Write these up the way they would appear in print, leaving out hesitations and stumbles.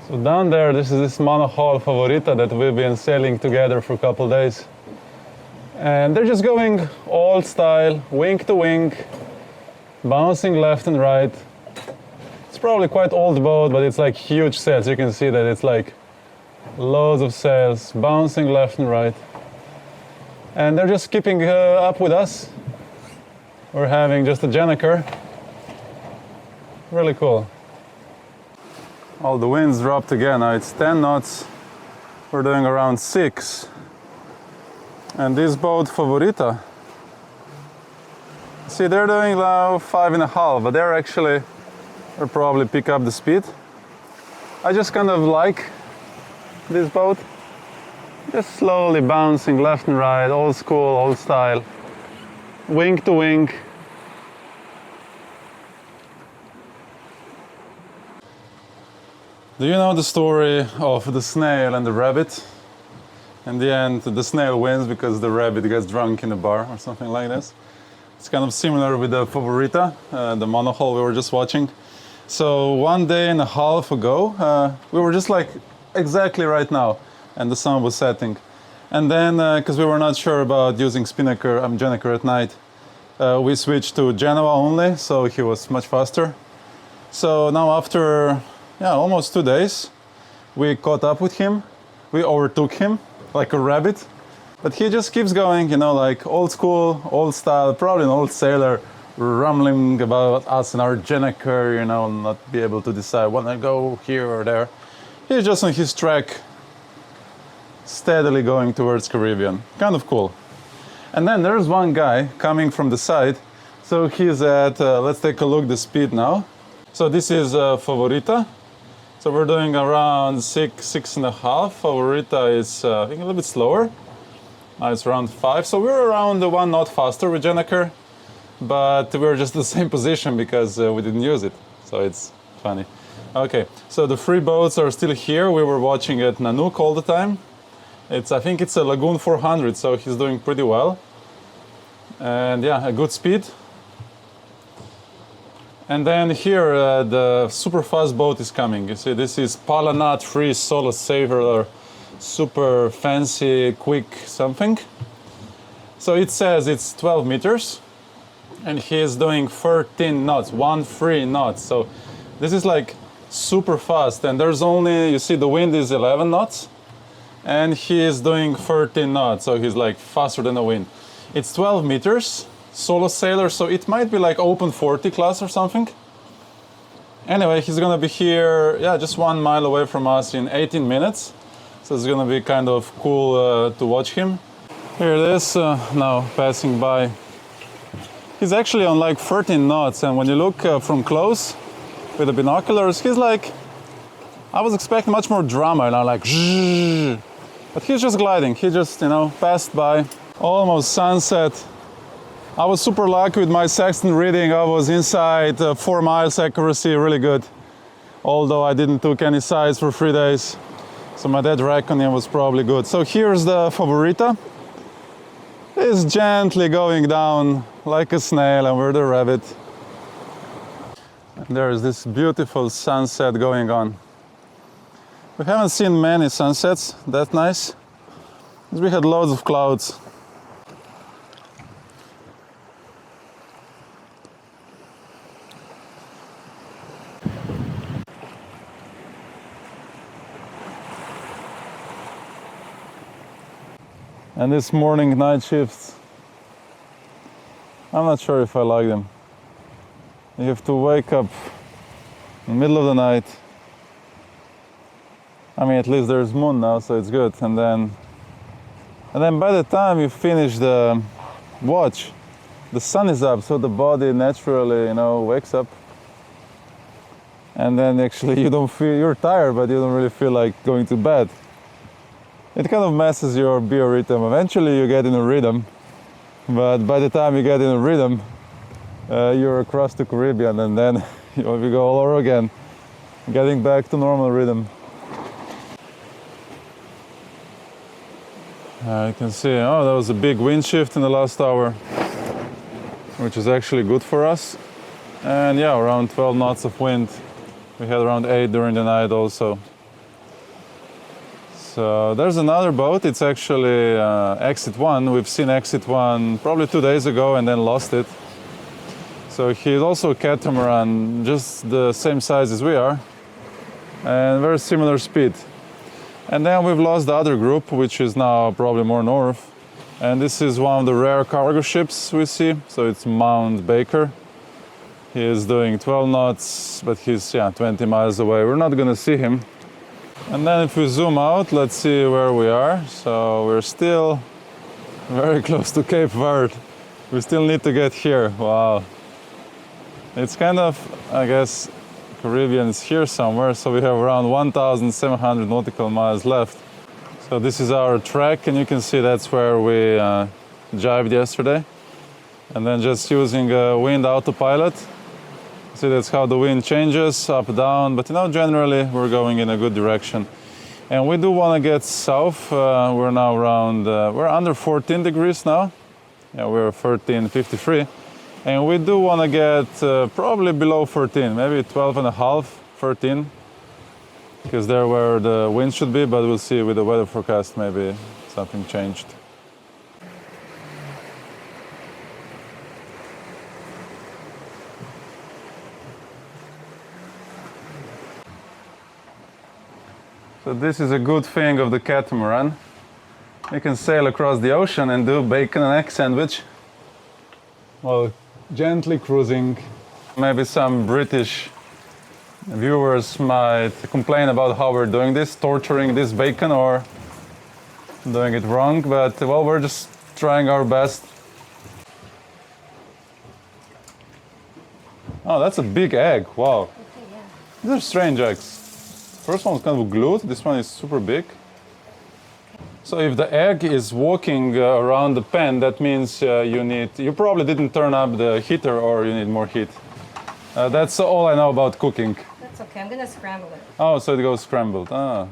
So down there, this is this monohull Favorita that we've been sailing together for a couple of days. And they're just going old style, wing to wing, bouncing left and right. It's probably quite old boat, but it's like huge sails. You can see that it's like loads of sails, bouncing left and right. And they're just keeping up with us. We're having just a Gennaker. Really cool. All the winds dropped again. Now it's 10 knots. We're doing around 6. And this boat, Favorita, see, they're doing now 5.5, but they'll probably pick up the speed. I just kind of like this boat. Just slowly bouncing left and right, old school, old style, wing to wing. Do you know the story of the snail and the rabbit? In the end, the snail wins because the rabbit gets drunk in a bar or something like this. It's kind of similar with the Favorita, the monohull we were just watching. So 1.5 days ago, we were just like exactly right now, and the sun was setting. And then, because we were not sure about using Gennaker at night, we switched to Genoa only, so he was much faster. So now after almost 2 days, we caught up with him, we overtook him like a rabbit, but he just keeps going, you know, like old school, old style, probably an old sailor, rumbling about us and our Gennaker, you know, not be able to decide when I go here or there. He's just on his track, steadily going towards Caribbean. Kind of cool. And then there's one guy coming from the side. So he's at, let's take a look at the speed now. So this is Favorita. So we're doing around 6.5. Favorita is, I think, a little bit slower. Now it's around 5. So we're around 1 knot faster with Gennaker. But we're just in the same position because we didn't use it. So it's funny. Okay, so the free boats are still here. We were watching at Nanook all the time. I think it's a Lagoon 400, so he's doing pretty well. And yeah, a good speed. And then here, the super fast boat is coming. You see, this is Palanat Free Solo Saver, super fancy, quick something. So it says it's 12 meters, and he is doing 13 knots, 13 knots. So this is like super fast, and there's only, you see, the wind is 11 knots, and he is doing 13 knots, so he's like faster than the wind. It's 12 meters. Solo sailor, so it might be like open 40 class or something. Anyway, he's gonna be here, just 1 mile away from us in 18 minutes. So it's gonna be kind of cool to watch him. Here it is, now passing by. He's actually on like 13 knots, and when you look from close with the binoculars, he's like, I was expecting much more drama, you know, like zzzz. But he's just gliding. He just, you know, passed by. Almost sunset. I was super lucky with my sextant reading. I was inside 4 miles accuracy, really good. Although I didn't took any sides for 3 days. So my dead reckoning was probably good. So here's the Favorita. It's gently going down like a snail, and we're the rabbit. And there is this beautiful sunset going on. We haven't seen many sunsets that nice, because we had loads of clouds. And this morning night shifts, I'm not sure if I like them. You have to wake up in the middle of the night. I mean, at least there's moon now, so it's good. And then by the time you finish the watch, the sun is up, so the body naturally, you know, wakes up. And then actually you don't feel, you're tired, but you don't really feel like going to bed. It kind of messes your biorhythm. Eventually you get in a rhythm, but by the time you get in a rhythm, you're across the Caribbean, and then we go all over again, getting back to normal rhythm. You can see, oh, there was a big wind shift in the last hour, which is actually good for us. And yeah, around 12 knots of wind. We had around 8 during the night also. So there's another boat. It's actually Exit 1. We've seen Exit 1 probably 2 days ago and then lost it. So he's also a catamaran, just the same size as we are, and very similar speed. And then we've lost the other group, which is now probably more north. And this is one of the rare cargo ships we see. So it's Mount Baker. He is doing 12 knots, but he's 20 miles away. We're not gonna see him. And then if we zoom out, let's see where we are. So we're still very close to Cape Verde. We still need to get here. Wow. It's kind of, I guess, Caribbean is here somewhere. So we have around 1,700 nautical miles left. So this is our track, and you can see that's where we jibed yesterday. And then just using a wind autopilot. See, that's how the wind changes, up, down. But generally we're going in a good direction. And we do want to get south. We're now around, we're under 14 degrees now. Yeah, we're 13.53. And we do want to get probably below 14, maybe 12.5, 13. Because there where the wind should be, but we'll see with the weather forecast, maybe something changed. So this is a good thing of the catamaran. You can sail across the ocean and do bacon and egg sandwich while gently cruising. Maybe some British viewers might complain about how we're doing this, torturing this bacon or doing it wrong, but well, we're just trying our best. Oh, that's a big egg, wow. Okay, yeah. These are strange eggs. First one was kind of glued, this one is super big. So if the egg is walking around the pan, that means you probably didn't turn up the heater or you need more heat. That's all I know about cooking. That's okay, I'm gonna scramble it. Oh, so it goes scrambled. Ah.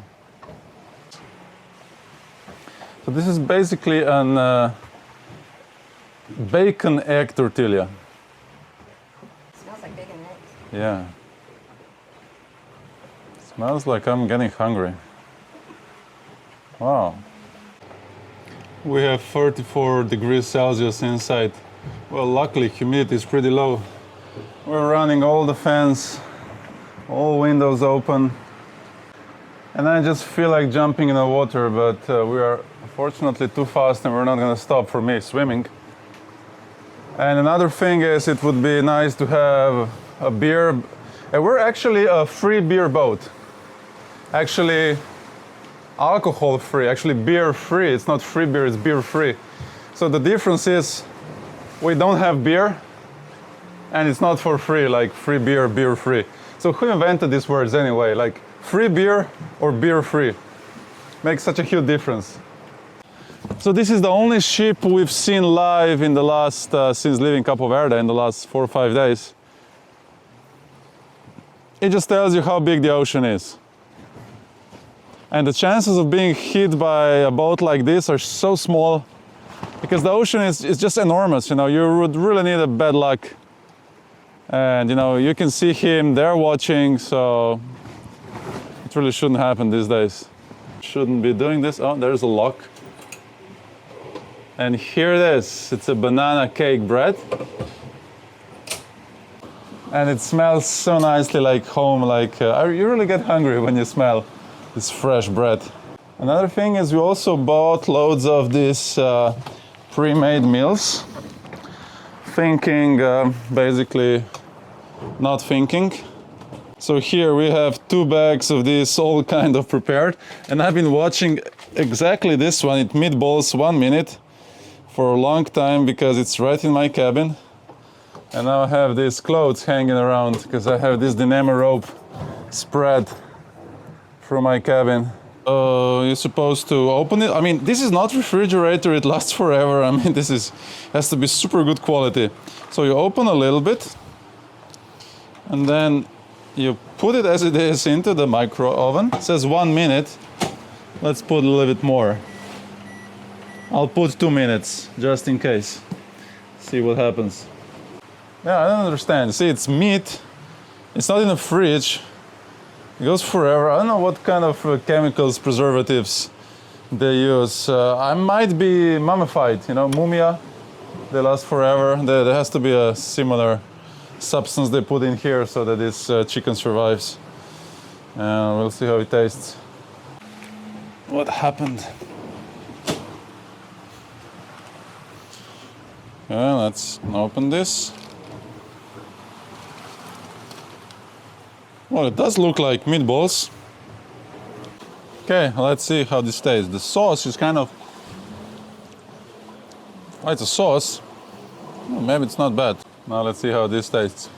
So this is basically an bacon egg tortilla. It smells like bacon and eggs. Yeah. Smells like I'm getting hungry. Wow. We have 34 degrees Celsius inside. Well, luckily humidity is pretty low. We're running all the fans, all windows open. And I just feel like jumping in the water, but we are fortunately too fast and we're not gonna stop for me swimming. And another thing is it would be nice to have a beer. We're actually a free beer boat. Actually, alcohol free, actually beer free. It's not free beer, it's beer free. So the difference is we don't have beer and it's not for free, like free beer, beer free. So who invented these words anyway? Like free beer or beer free? Makes such a huge difference. So this is the only ship we've seen live in the last, since leaving Cape Verde in the last 4 or 5 days. It just tells you how big the ocean is. And the chances of being hit by a boat like this are so small because the ocean is just enormous. You would really need a bad luck. And you can see him there watching, so it really shouldn't happen these days. Shouldn't be doing this. Oh, there's a lock. And here it is. It's a banana cake bread. And it smells so nicely like home, like you really get hungry when you smell this fresh bread. Another thing is we also bought loads of these pre-made meals. Thinking, basically not thinking. So here we have 2 bags of this all kind of prepared. And I've been watching exactly this one. It meatballs 1 minute for a long time because it's right in my cabin. And now I have these clothes hanging around because I have this dynamo rope spread through my cabin. You're supposed to open it. I mean, this is not refrigerator, it lasts forever. I mean, has to be super good quality. So you open a little bit and then you put it as it is into the micro oven. It says 1 minute. Let's put a little bit more. I'll put 2 minutes just in case. See what happens. Yeah, I don't understand. See, it's meat. It's not in the fridge. It goes forever. I don't know what kind of chemicals, preservatives they use. I might be mummified, you know, mumia. They last forever. There has to be a similar substance they put in here so that this chicken survives. We'll see how it tastes. What happened? Okay, let's open this. Well, it does look like meatballs. Okay, let's see how this tastes. The sauce is kind of... Well, it's a sauce. Well, maybe it's not bad. Now let's see how this tastes.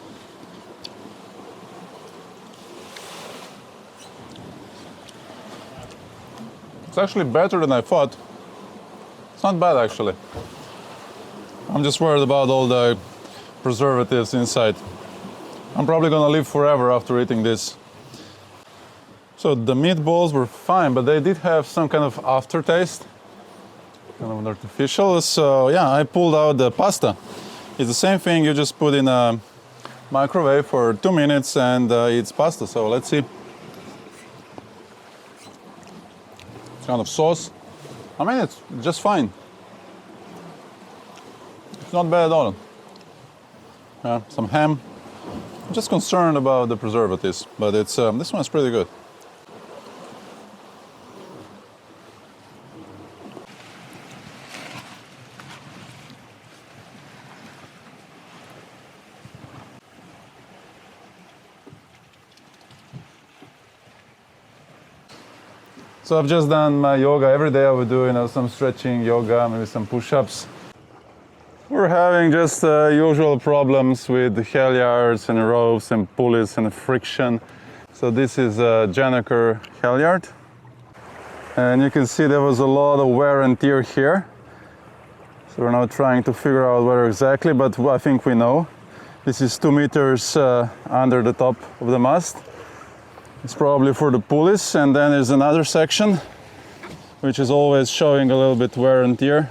It's actually better than I thought. It's not bad, actually. I'm just worried about all the preservatives inside. I'm probably gonna live forever after eating this. So the meatballs were fine, but they did have some kind of aftertaste, kind of artificial. So yeah, I pulled out the pasta. It's the same thing, you just put in a microwave for 2 minutes and it's pasta. So let's see. It's kind of sauce. I mean, it's just fine. It's not bad at all. Some ham. I'm just concerned about the preservatives, but it's this one's pretty good. So I've just done my yoga. Every day I would do, you know, some stretching, yoga, maybe some push-ups. We're having just usual problems with the halyards and ropes and pulleys and friction. So this is a Gennaker halyard. And you can see there was a lot of wear and tear here. So we're now trying to figure out where exactly, but I think we know. This is 2 meters under the top of the mast. It's probably for the pulleys, and then there's another section which is always showing a little bit wear and tear.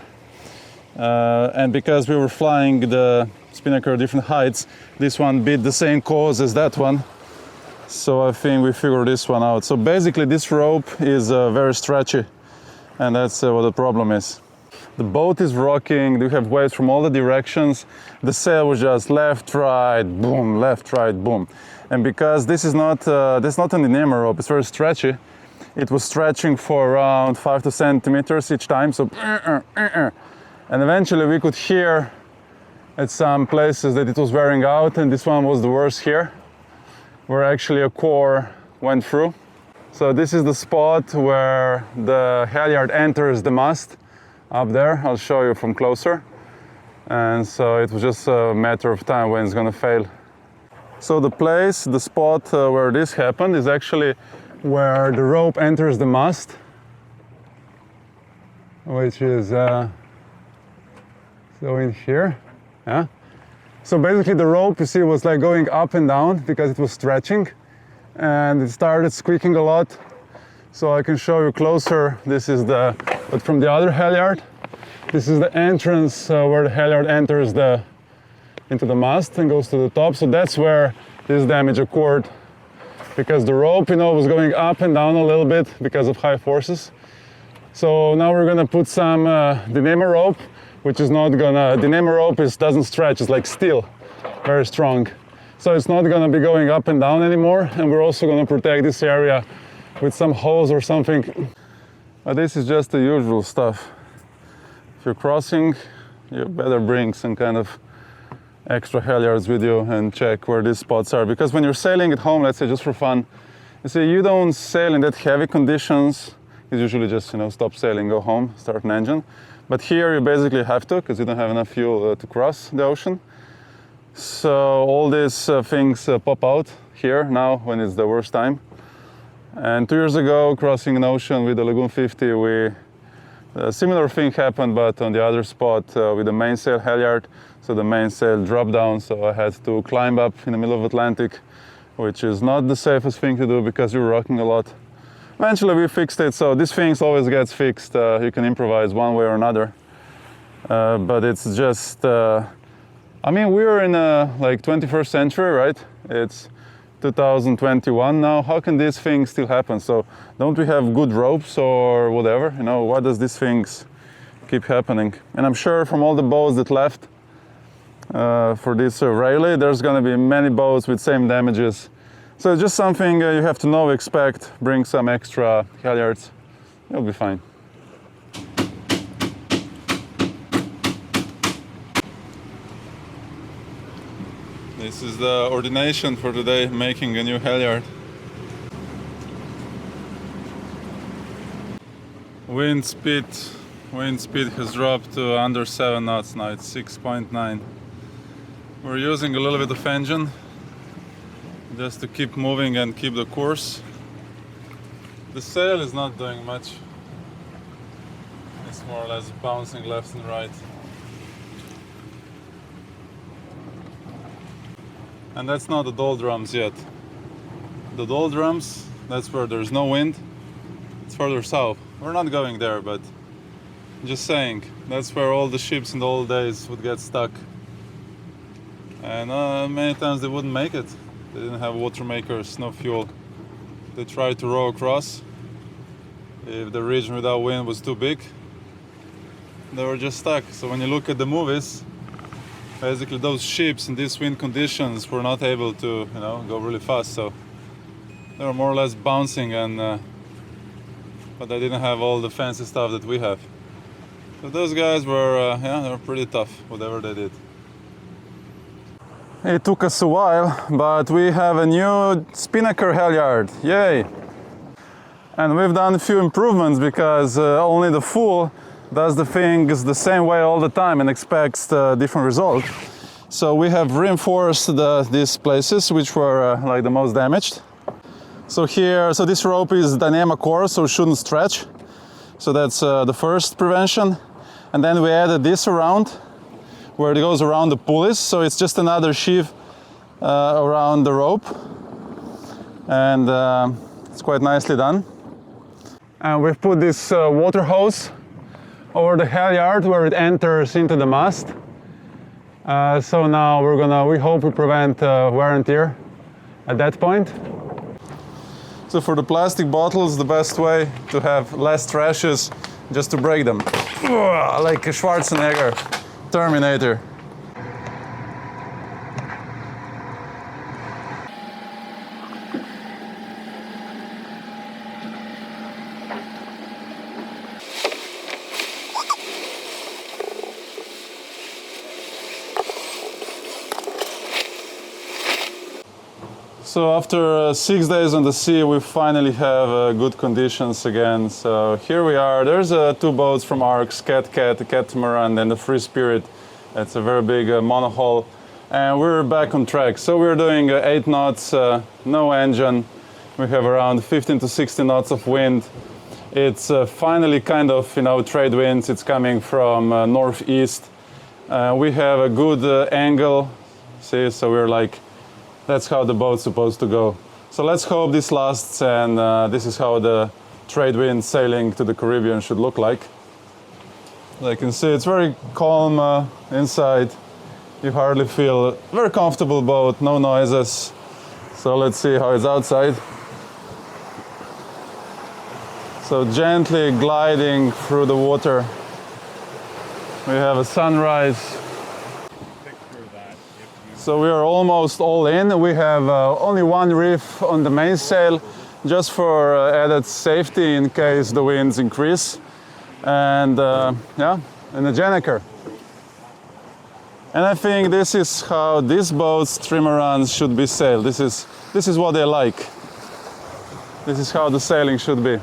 And because we were flying the spinnaker at different heights, this one beat the same cause as that one. So I think we figured this one out. So basically this rope is very stretchy, and that's what the problem is. The boat is rocking, we have waves from all the directions. The sail was just left, right, boom, left, right, boom. And because this is not an enamel rope, it's very stretchy, it was stretching for around 5 to 7 centimeters each time, so and eventually we could hear at some places that it was wearing out, and this one was the worst here, where actually a core went through. So this is the spot where the halyard enters the mast, up there. I'll show you from closer. And so it was just a matter of time when it's gonna fail. So the spot where this happened is actually where the rope enters the mast, which is so in here, yeah. So basically the rope, you see, was like going up and down because it was stretching, and it started squeaking a lot. So I can show you closer. This is but from the other halyard. This is the entrance where the halyard enters into the mast and goes to the top. So that's where this damage occurred, because the rope, you know, was going up and down a little bit because of high forces. So now we're gonna put some dynamo rope, which is not gonna, dynamo rope doesn't stretch, it's like steel, very strong. So it's not gonna be going up and down anymore, and we're also gonna protect this area with some hose or something. This is just the usual stuff. If you're crossing, you better bring some kind of extra halyards with you and check where these spots are. Because when you're sailing at home, let's say just for fun, you see, you don't sail in that heavy conditions. It's usually just, you know, stop sailing, go home, start an engine. But here you basically have to, because you don't have enough fuel to cross the ocean. So all these things pop out here now when it's the worst time. And 2 years ago, crossing an ocean with the Lagoon 50, a similar thing happened, but on the other spot with the mainsail halyard. So the mainsail dropped down, so I had to climb up in the middle of Atlantic, which is not the safest thing to do because you're rocking a lot. Eventually we fixed it, so these things always gets fixed. You can improvise one way or another. But it's just, I mean, we're in like 21st century, right? 2021 now. How can these things still happen? So don't we have good ropes or whatever? You know, why does these things keep happening? And I'm sure from all the boats that left for this rally, there's going to be many boats with same damages. So it's just something you have to know, expect, bring some extra halyards. You'll be fine. This is the ordination for today, making a new halyard. Wind speed has dropped to under 7 knots now, it's 6.9. We're using a little bit of engine just to keep moving and keep the course. The sail is not doing much. It's more or less bouncing left and right. And that's not the doldrums yet. The doldrums, that's where there's no wind. It's further south. We're not going there, but just saying, that's where all the ships in the old days would get stuck. And many times they wouldn't make it. They didn't have water makers, no fuel. They tried to row across. If the region without wind was too big, they were just stuck. So when you look at the movies, basically those ships in these wind conditions were not able to, you know, go really fast. So they were more or less bouncing, and but they didn't have all the fancy stuff that we have. So those guys were, yeah, they were pretty tough, whatever they did. It took us a while, but we have a new spinnaker halyard, yay! And we've done a few improvements because only the fool does the things the same way all the time and expects a different result. So we have reinforced these places which were like the most damaged. So here, so this rope is dynamic core, so it shouldn't stretch. So that's the first prevention. And then we added this around, where it goes around the pulleys. So it's just another sheave around the rope. And it's quite nicely done. And we've put this water hose over the halyard where it enters into the mast. So now we hope we prevent wear and tear at that point. So for the plastic bottles, the best way to have less trash is just to break them. Like a Schwarzenegger Terminator. So after 6 days on the sea, we finally have good conditions again. So here we are. There's two boats from ARC's, the Catamaran and the Free Spirit. It's a very big monohull. And we're back on track. So we're doing 8 knots, no engine. We have around 15 to 16 knots of wind. It's finally kind of, you know, trade winds. It's coming from northeast. We have a good angle. See, so we're like, that's how the boat's supposed to go. So let's hope this lasts, and this is how the trade wind sailing to the Caribbean should look like. As you can see, it's very calm inside. You hardly feel a very comfortable boat, no noises. So let's see how it's outside. So gently gliding through the water. We have a sunrise. So we are almost all in. We have only one reef on the mainsail, just for added safety in case the winds increase. And yeah, in the Gennaker. And I think this is how these boats, Trimarans, should be sailed. This is what they like. This is how the sailing should be.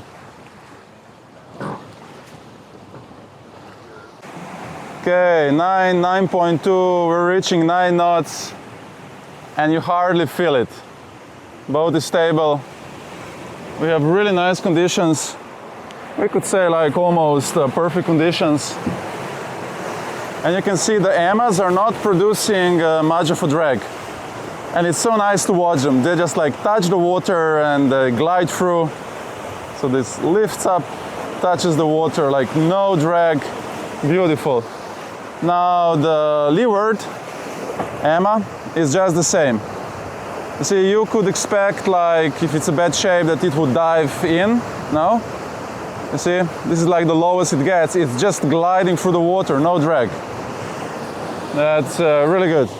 Okay, 9.2, we're reaching 9 knots, and you hardly feel it. Boat is stable. We have really nice conditions. We could say like almost perfect conditions. And you can see the Emmas are not producing much of a drag. And it's so nice to watch them. They just like touch the water and glide through. So this lifts up, touches the water, like no drag, beautiful. Now the leeward Emma is just the same. You see, you could expect, like, if it's a bad shape, that it would dive in. No? You see, this is like the lowest it gets. It's just gliding through the water, no drag. That's really good.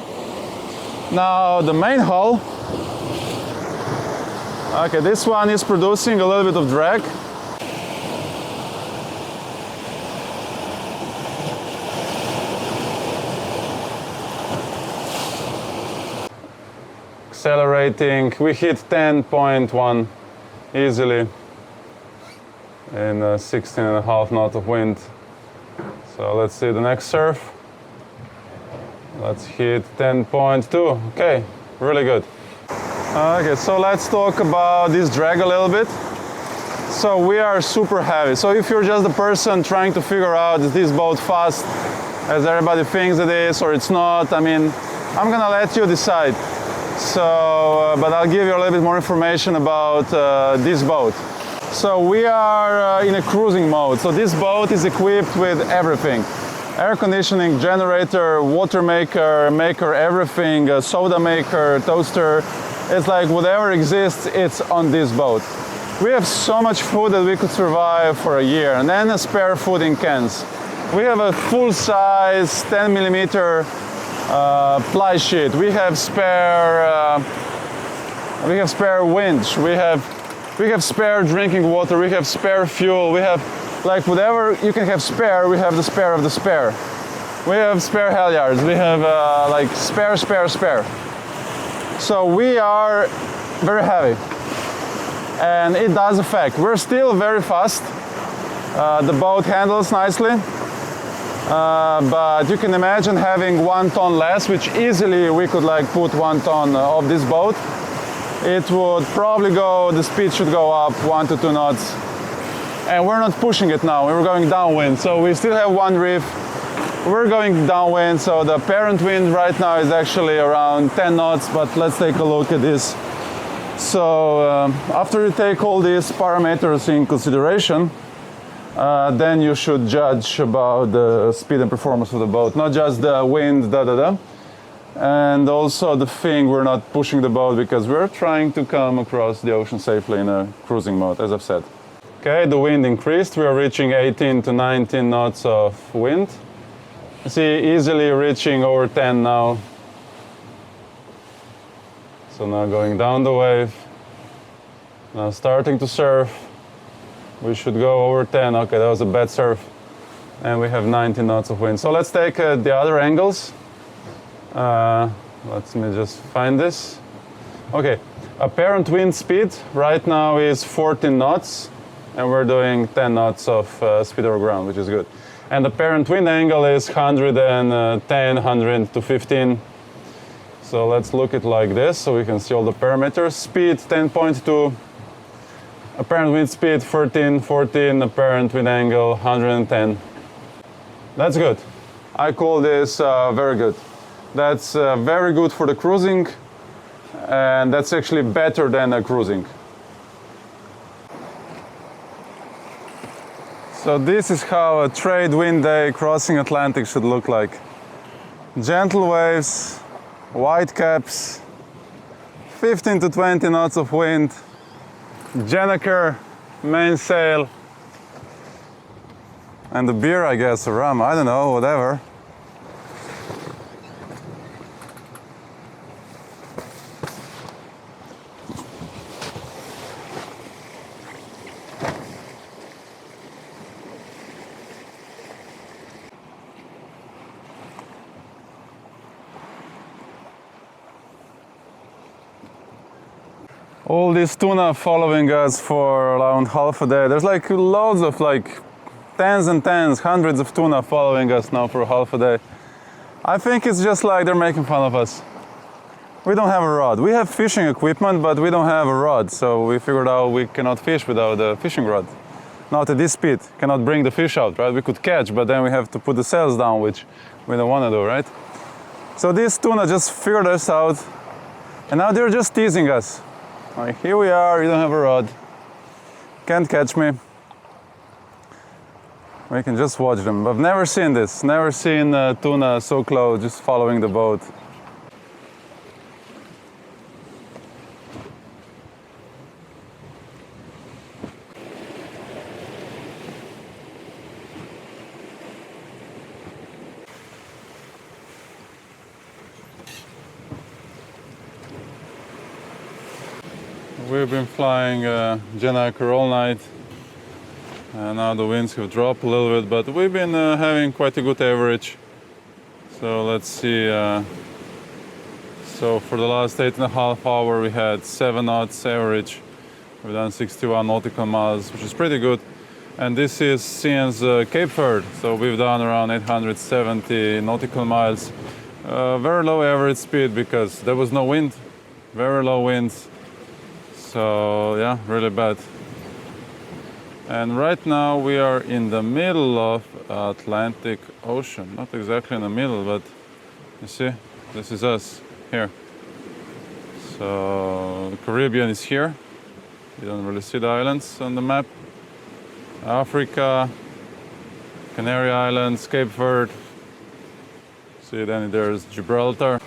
Now the main hull. Okay, this one is producing a little bit of drag. Accelerating, we hit 10.1 easily in 16.5 knots of wind. So let's see the next surf. Let's hit 10.2. Okay, really good. Okay, so let's talk about this drag a little bit. So we are super heavy. So if you're just the person trying to figure out, is this boat fast as everybody thinks it is or it's not, I mean, I'm gonna let you decide. So, but I'll give you a little bit more information about this boat. So we are in a cruising mode. So this boat is equipped with everything. Air conditioning, generator, water maker, everything, soda maker, toaster. It's like whatever exists, it's on this boat. We have so much food that we could survive for a year, and then a spare food in cans. We have a full-size 10mm ply sheet. We have spare winch. We have spare drinking water. We have spare fuel. We have like whatever you can have spare. We have the spare of the spare. We have spare halyards. We have like spare. So we are very heavy, and it does affect. We're still very fast. The boat handles nicely. But you can imagine having 1 ton less, which easily we could like put 1 ton of this boat. It would probably go, the speed should go up 1 to 2 knots. And we're not pushing it now, we're going downwind. So we still have one reef. We're going downwind, so the parent wind right now is actually around 10 knots, but let's take a look at this. So after you take all these parameters in consideration, then you should judge about the speed and performance of the boat, not just the wind, and also the thing, we're not pushing the boat because we're trying to come across the ocean safely in a cruising mode, as I've said. Okay, the wind increased. We are reaching 18 to 19 knots of wind. You see, easily reaching over 10 now. So now going down the wave, now starting to surf. We should go over 10. Okay, that was a bad surf. And we have 19 knots of wind. So let's take the other angles. Let me just find this. Okay, apparent wind speed right now is 14 knots. And we're doing 10 knots of speed over ground, which is good. And the apparent wind angle is 110, 100 to 15. So let's look at it like this so we can see all the parameters. Speed 10.2. Apparent wind speed 13, 14, apparent wind angle 110. That's good. I call this very good. That's very good for the cruising, and that's actually better than a cruising. So this is how a trade wind day crossing Atlantic should look like. Gentle waves, white caps, 15 to 20 knots of wind, Gennaker, mainsail, and the beer, I guess, or rum, I don't know, whatever. All this tuna following us for around half a day. There's like loads of like tens and tens, hundreds of tuna following us now for half a day. I think it's just like they're making fun of us. We don't have a rod. We have fishing equipment, but we don't have a rod. So we figured out we cannot fish without a fishing rod. Not at this speed. Cannot bring the fish out, right? We could catch, but then we have to put the sails down, which we don't want to do, right? So these tuna just figured us out, and now they're just teasing us. Like, here we are, you don't have a rod. Can't catch me. We can just watch them. I've never seen this. Never seen tuna so close, just following the boat. We've been flying Gennaker all night. Now the winds have dropped a little bit, but we've been having quite a good average. So let's see. So for the last 8.5 hours, we had 7 knots average. We've done 61 nautical miles, which is pretty good. And this is since Cape Verde. So we've done around 870 nautical miles. Very low average speed because there was no wind. Very low winds. So yeah, really bad. And right now we are in the middle of Atlantic Ocean. Not exactly in the middle, but you see, this is us here. So the Caribbean is here. You don't really see the islands on the map. Africa, Canary Islands, Cape Verde. See, then there's Gibraltar.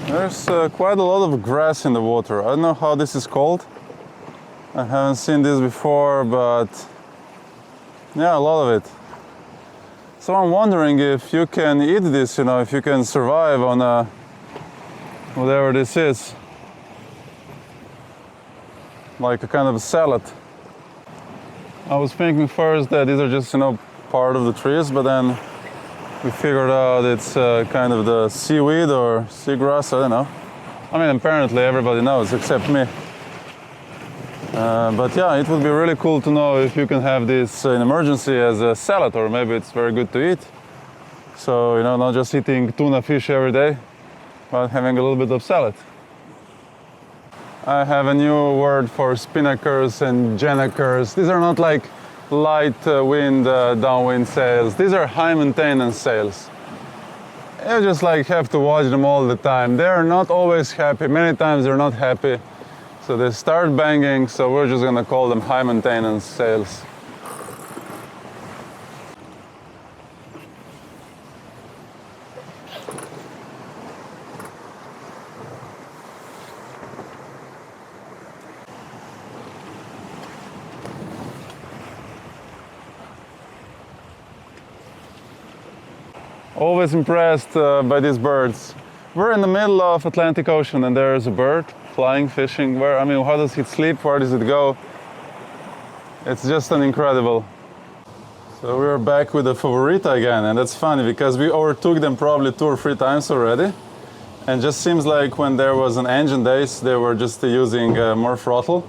There's quite a lot of grass in the water. I don't know how this is called. I haven't seen this before, but yeah, a lot of it. So I'm wondering if you can eat this, you know, if you can survive on whatever this is. Like a kind of a salad. I was thinking first that these are just, you know, part of the trees, but then we figured out it's kind of the seaweed or seagrass, I don't know. I mean, apparently everybody knows except me. But yeah, it would be really cool to know if you can have this in emergency as a salad, or maybe it's very good to eat. So, you know, not just eating tuna fish every day, but having a little bit of salad. I have a new word for spinnakers and Gennakers. These are not like light wind, downwind sails. These are high maintenance sails. You just like have to watch them all the time. They're not always happy. Many times they're not happy. So they start banging, so we're just gonna call them high maintenance sails. Always impressed by these birds. We're in the middle of Atlantic Ocean and there's a bird flying, fishing. Where, I mean, how does it sleep? Where does it go? It's just an incredible. So we're back with the Favorita again, and that's funny because we overtook them probably 2 or 3 times already. And just seems like when there was an engine days, they were just using more throttle.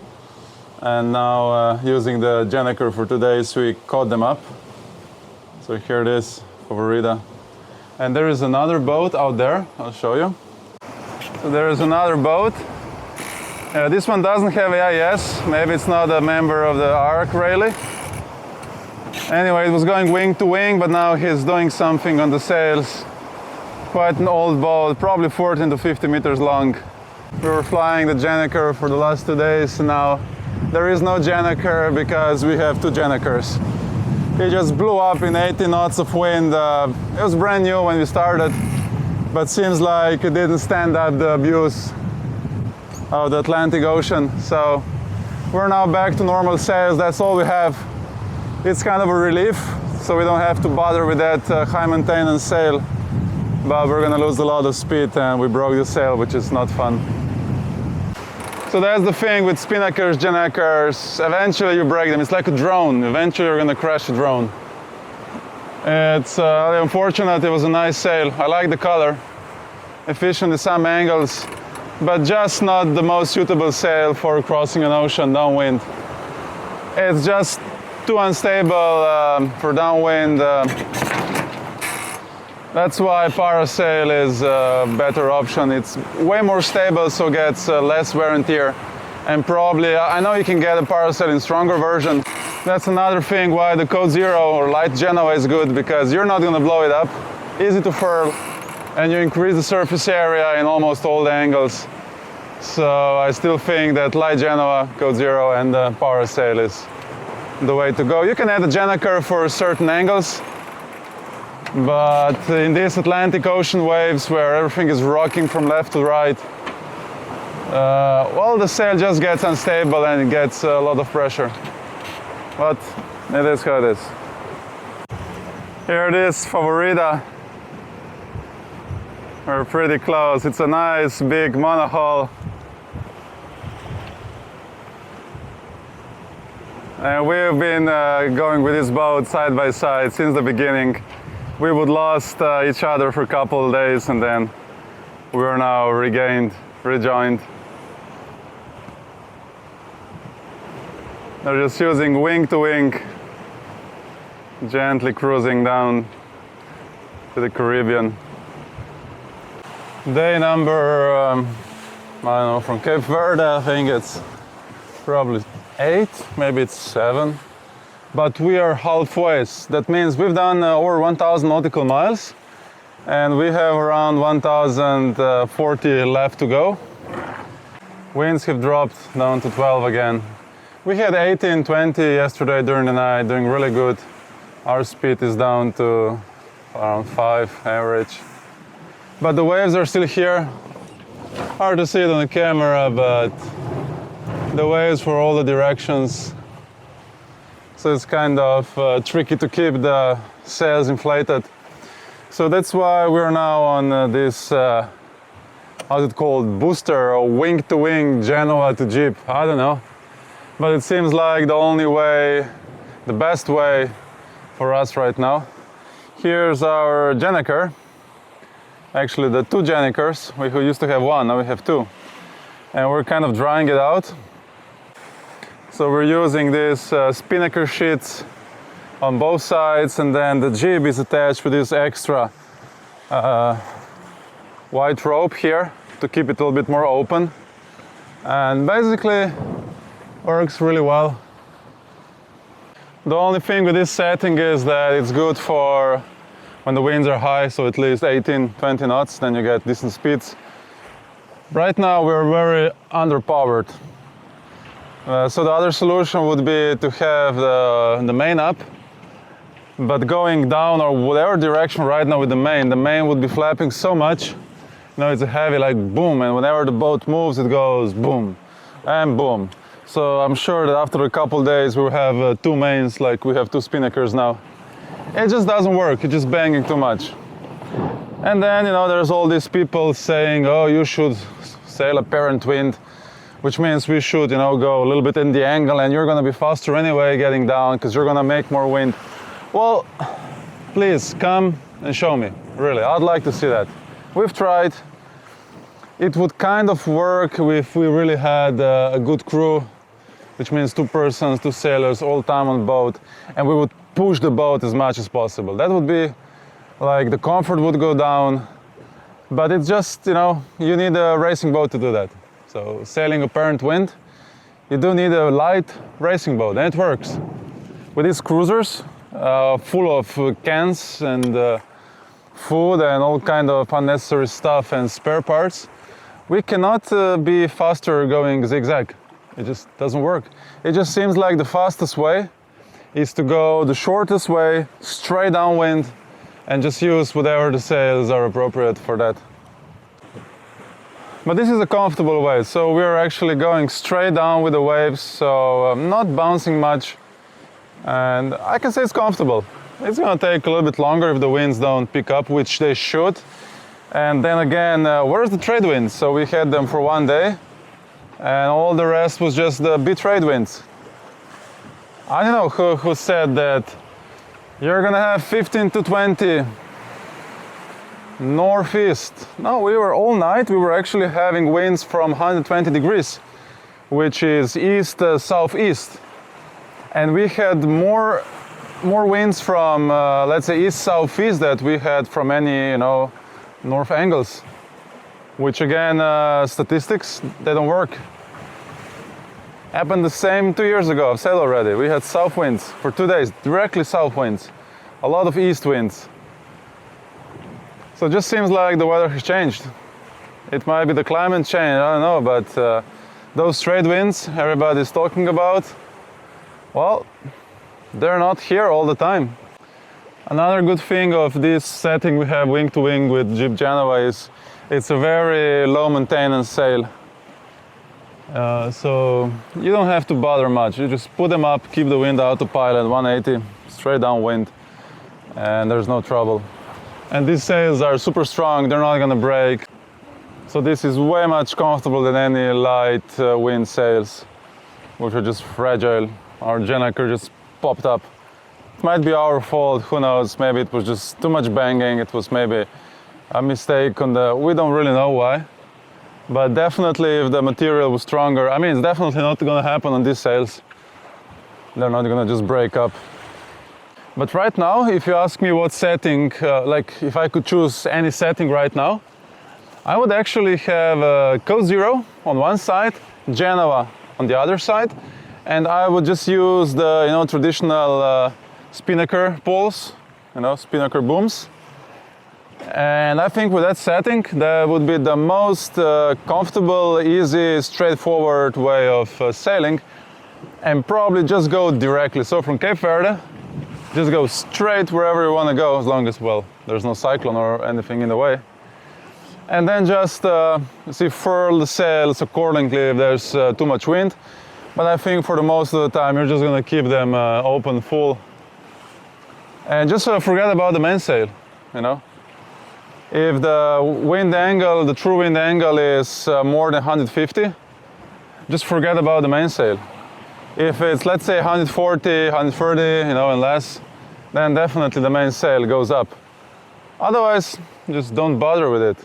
And now using the Gennaker for 2 days, we caught them up. So here it is, Favorita. And there is another boat out there, I'll show you. So there is another boat. This one doesn't have AIS, maybe it's not a member of the ARC really. Anyway, it was going wing to wing, but now he's doing something on the sails. Quite an old boat, probably 14 to 50 meters long. We were flying the Gennaker for the last 2 days, and now there is no Gennaker because we have 2 Gennakers. He just blew up in 80 knots of wind. It was brand new when we started, but seems like it didn't stand up the abuse of the Atlantic Ocean. So we're now back to normal sails. That's all we have. It's kind of a relief, so we don't have to bother with that high maintenance sail. But we're gonna lose a lot of speed, and we broke the sail, which is not fun. So that's the thing with spinnakers, Gennakers. Eventually you break them. It's like a drone. Eventually you're gonna crash a drone. It's unfortunate. It was a nice sail. I like the color. Efficient in some angles, but just not the most suitable sail for crossing an ocean downwind. It's just too unstable for downwind. That's why parasail is a better option. It's way more stable, so gets less wear and tear. And probably, I know you can get a parasail in stronger version. That's another thing why the Code Zero or Light Genoa is good, because you're not gonna blow it up. Easy to furl, and you increase the surface area in almost all the angles. So I still think that Light Genoa, Code Zero, and the parasail is the way to go. You can add a Gennaker for certain angles, but in these Atlantic Ocean waves where everything is rocking from left to right, well, the sail just gets unstable and it gets a lot of pressure. but it is how it is. Here it is, Favorita. We're pretty close. It's a nice big monohull. And we've been going with this boat side by side since the beginning. We would lost each other for a couple of days, and then we are now rejoined. They're just using wing to wing, gently cruising down to the Caribbean. Day number, I don't know, from Cape Verde, I think it's probably 8, maybe it's 7. But we are halfway. That means we've done over 1,000 nautical miles, and we have around 1,040 left to go. Winds have dropped down to 12 again. We had 18, 20 yesterday during the night, doing really good. Our speed is down to around 5 average. But the waves are still here. Hard to see it on the camera, but the waves for all the directions. So it's kind of tricky to keep the sails inflated. So that's why we're now on this, how's it called, booster or wing-to-wing Genoa to Jeep, I don't know. But it seems like the only way, the best way for us right now. Here's our Gennaker. Actually the 2 Gennakers. We used to have 1, now we have 2. And we're kind of drying it out. So we're using these spinnaker sheets on both sides, and then the jib is attached with this extra white rope here to keep it a little bit more open. And basically works really well. The only thing with this setting is that it's good for when the winds are high, so at least 18, 20 knots, then you get decent speeds. Right now we're very underpowered. So the other solution would be to have the main up, but going down or whatever direction right now with the main would be flapping so much. You know, it's a heavy, like boom, and whenever the boat moves, it goes boom and boom. So I'm sure that after a couple days we'll have 2 mains like we have 2 spinnakers now. It just doesn't work, it's just banging too much. And then, you know, there's all these people saying, oh, you should sail apparent wind, which means we should, you know, go a little bit in the angle, and you're going to be faster anyway getting down because you're going to make more wind. Well, please come and show me, really, I'd like to see that. We've tried. It would kind of work if we really had a good crew, which means 2 persons, 2 sailors all the time on boat, and we would push the boat as much as possible. That would be like the comfort would go down, but it's just, you know, you need a racing boat to do that. So sailing apparent wind, you do need a light racing boat, and it works. With these cruisers full of cans and food and all kind of unnecessary stuff and spare parts, we cannot be faster going zigzag. It just doesn't work. It just seems like the fastest way is to go the shortest way, straight downwind, and just use whatever the sails are appropriate for that. But this is a comfortable way, so we're actually going straight down with the waves, so not bouncing much, and I can say it's comfortable. It's going to take a little bit longer if the winds don't pick up, which they should. And then again, where's the trade winds? So we had them for 1 day, and all the rest was just the B-trade winds. I don't know who said that you're gonna have 15 to 20 northeast. No, we were all night, we were actually having winds from 120 degrees, which is east, southeast. And we had more winds from, let's say, east, southeast that we had from any, you know, north angles. Which again, statistics, they don't work. Happened the same 2 years ago, I've said already. We had south winds for 2 days, directly south winds. A lot of east winds. So it just seems like the weather has changed. It might be the climate change, I don't know, but those trade winds everybody's talking about, well, they're not here all the time. Another good thing of this setting we have wing to wing with Jeep Genoa is it's a very low maintenance sail. So you don't have to bother much. You just put them up, keep the wind autopilot 180, straight downwind, and there's no trouble. And these sails are super strong, they're not gonna break. So this is way much comfortable than any light wind sails, which are just fragile. Our Gennaker just popped up. It might be our fault, who knows, maybe it was just too much banging, it was maybe a mistake on the, we don't really know why. But definitely if the material was stronger, I mean, it's definitely not gonna happen on these sails. They're not gonna just break up. But right now, if you ask me what setting, like if I could choose any setting right now, I would actually have Coast Zero on one side, Genoa on the other side, and I would just use the traditional spinnaker poles, spinnaker booms. And I think with that setting, that would be the most comfortable, easy, straightforward way of sailing, and probably just go directly. So from Cape Verde, just go straight wherever you want to go, as long as, well, there's no cyclone or anything in the way. And then just furl the sails accordingly if there's too much wind. But I think for the most of the time, you're just going to keep them open, full. And just forget about the mainsail, If the wind angle, the true wind angle is more than 150, just forget about the mainsail. If it's, let's say, 140, 130, and less, then definitely the mainsail goes up. Otherwise, just don't bother with it.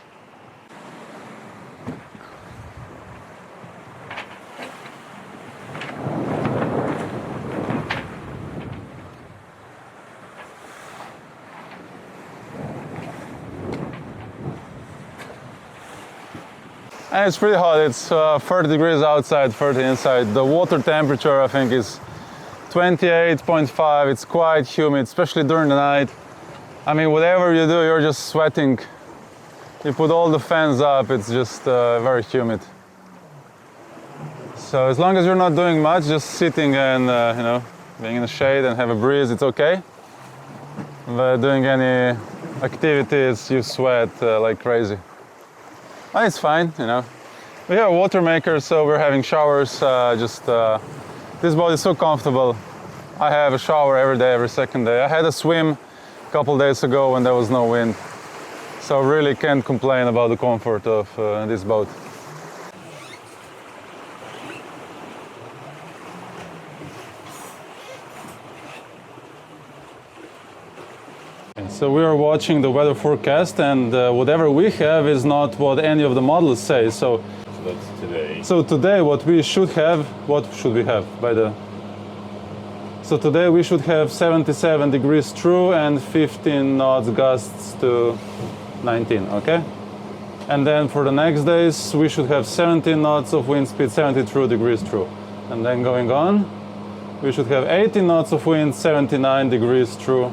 And it's pretty hot, it's 30 degrees outside, 30 inside. The water temperature, I think, is 28.5. It's quite humid, especially during the night. I mean, whatever you do, you're just sweating. You put all the fans up, it's just very humid. So as long as you're not doing much, just sitting and, being in the shade and have a breeze, it's okay. But doing any activities, you sweat like crazy. Oh, it's fine, We have a water maker, so we're having showers. This boat is so comfortable. I have a shower every day, every second day. I had a swim a couple days ago when there was no wind. So really can't complain about the comfort of this boat. So we are watching the weather forecast, and whatever we have is not what any of the models say. So that's today. So today what we should have, what should we have by the... So today we should have 77 degrees true and 15 knots gusts to 19, okay? And then for the next days we should have 17 knots of wind speed, 72 degrees true. And then going on, we should have 18 knots of wind, 79 degrees true.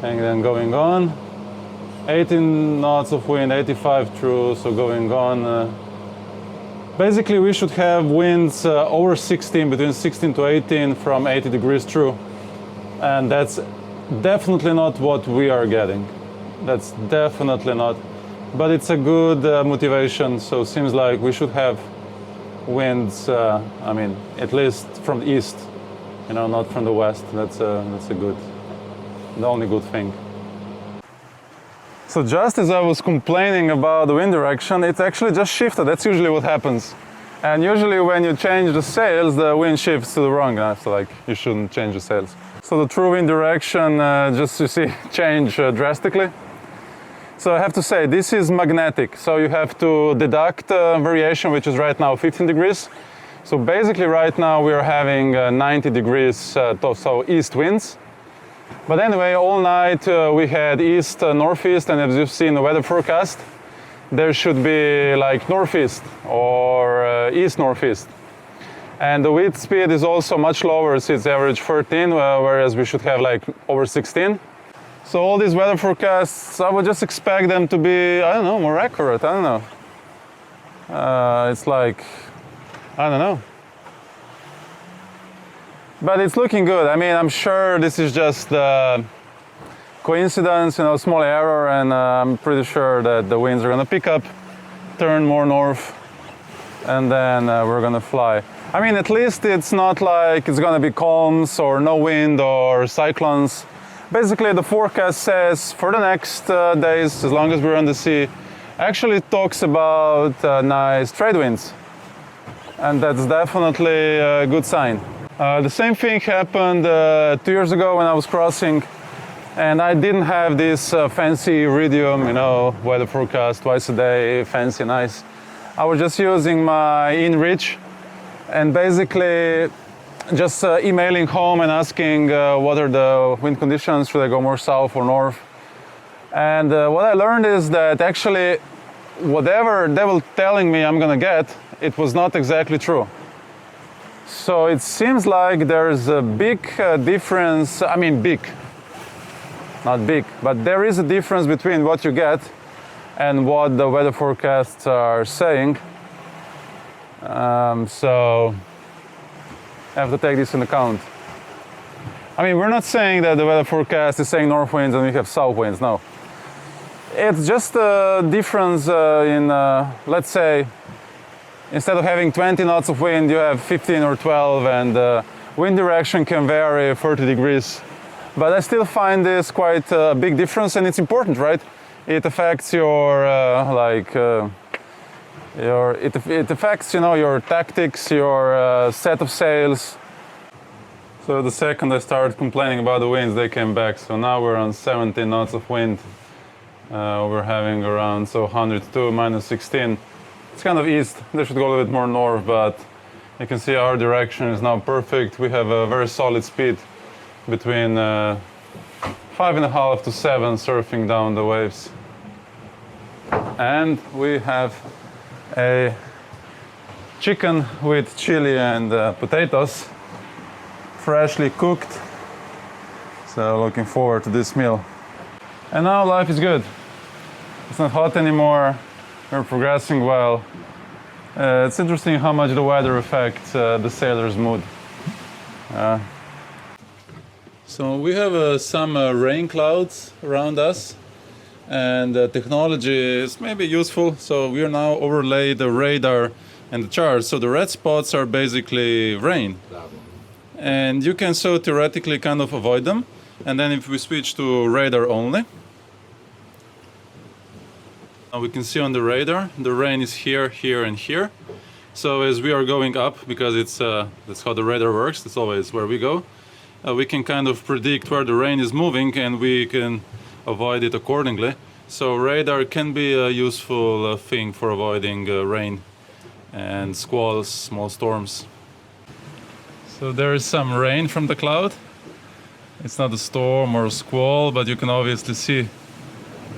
And then going on, 18 knots of wind, 85 true, so going on. Basically we should have winds over 16, between 16 to 18 from 80 degrees true. And that's definitely not what we are getting. That's definitely not. But it's a good motivation, so it seems like we should have winds, at least from the east, not from the west. That's a good. The only good thing. So just as I was complaining about the wind direction, it actually just shifted. That's usually what happens. And usually when you change the sails, the wind shifts to the wrong. So you shouldn't change the sails. So the true wind direction, change drastically. So I have to say, this is magnetic. So you have to deduct variation, which is right now 15 degrees. So basically right now we are having 90 degrees, so east winds. But anyway, all night we had east, northeast, and as you've seen the weather forecast, there should be like northeast or east-northeast. And the wind speed is also much lower, it's average 13, whereas we should have like over 16. So all these weather forecasts, I would just expect them to be, more accurate, it's like, I don't know. But it's looking good. I'm sure this is just coincidence, small error, and I'm pretty sure that the winds are going to pick up, turn more north, and then we're gonna fly. I mean, at least it's not like it's gonna be calms or no wind or cyclones. Basically, the forecast says for the next days, as long as we're on the sea, actually it talks about nice trade winds. And that's definitely a good sign. The same thing happened 2 years ago when I was crossing, and I didn't have this fancy Iridium, you know, weather forecast twice a day, fancy, nice. I was just using my InReach and basically just emailing home and asking what are the wind conditions, should I go more south or north? And what I learned is that actually whatever they were telling me I'm gonna get, it was not exactly true. So it seems like there's a big difference, I mean big, not big, but there is a difference between what you get and what the weather forecasts are saying. So I have to take this into account. I mean, we're not saying that the weather forecast is saying north winds and we have south winds, no. It's just a difference in, let's say, instead of having 20 knots of wind, you have 15 or 12, and wind direction can vary 30 degrees. But I still find this quite a big difference, and it's important, right? It affects your, it affects, you know, your tactics, your set of sails. So the second I started complaining about the winds, they came back. So now we're on 17 knots of wind. We're having around 102, minus 16. It's kind of east. They should go a little bit more north, but you can see our direction is now perfect. We have a very solid speed between 5.5 to 7 surfing down the waves. And we have a chicken with chili and potatoes, freshly cooked. So looking forward to this meal. And now life is good. It's not hot anymore. We're progressing well. It's interesting how much the weather affects the sailor's mood. So we have some rain clouds around us, and technology is maybe useful. So we are now overlay the radar and the charts. So the red spots are basically rain, and you can so theoretically kind of avoid them. And then if we switch to radar only, now we can see on the radar the rain is here, here, and here. So as we are going up, because it's that's how the radar works, that's always where we go, we can kind of predict where the rain is moving, and we can avoid it accordingly. So radar can be a useful thing for avoiding rain and squalls, small storms. So there is some rain from the cloud. It's not a storm or a squall, but you can obviously see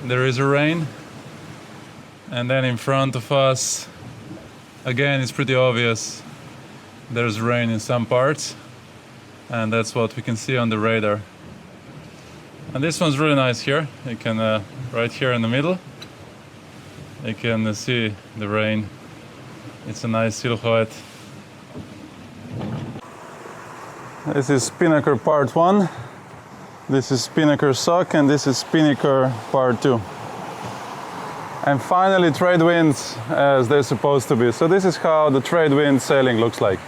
there is a rain. And then in front of us, again, it's pretty obvious there's rain in some parts. And that's what we can see on the radar. And this one's really nice here. You can, right here in the middle, you can see the rain. It's a nice silhouette. This is Spinnaker part 1. This is Spinnaker sock, and this is Spinnaker part 2. And finally, trade winds as they're supposed to be. So this is how the trade wind sailing looks like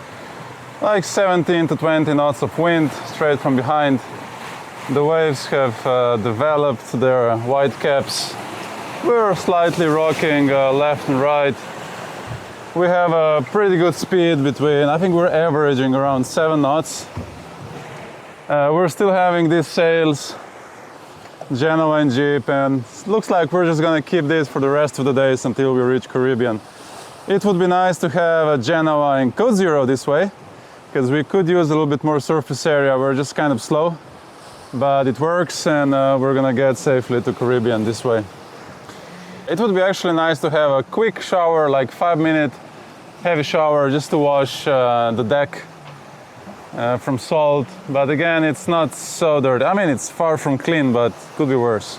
17 to 20 knots of wind straight from behind. The waves have developed their white caps. We're slightly rocking left and right. We have a pretty good speed between, I think we're averaging around 7 knots. We're still having these sails, Genoa and Jeep, and it looks like we're just gonna keep this for the rest of the days until we reach Caribbean. It would be nice to have a Genoa in Code Zero this way, because we could use a little bit more surface area. We're just kind of slow, but it works, and we're gonna get safely to Caribbean this way. It would be actually nice to have a quick shower, like 5-minute heavy shower, just to wash the deck from salt, but again, it's not so dirty. I mean, it's far from clean, but could be worse.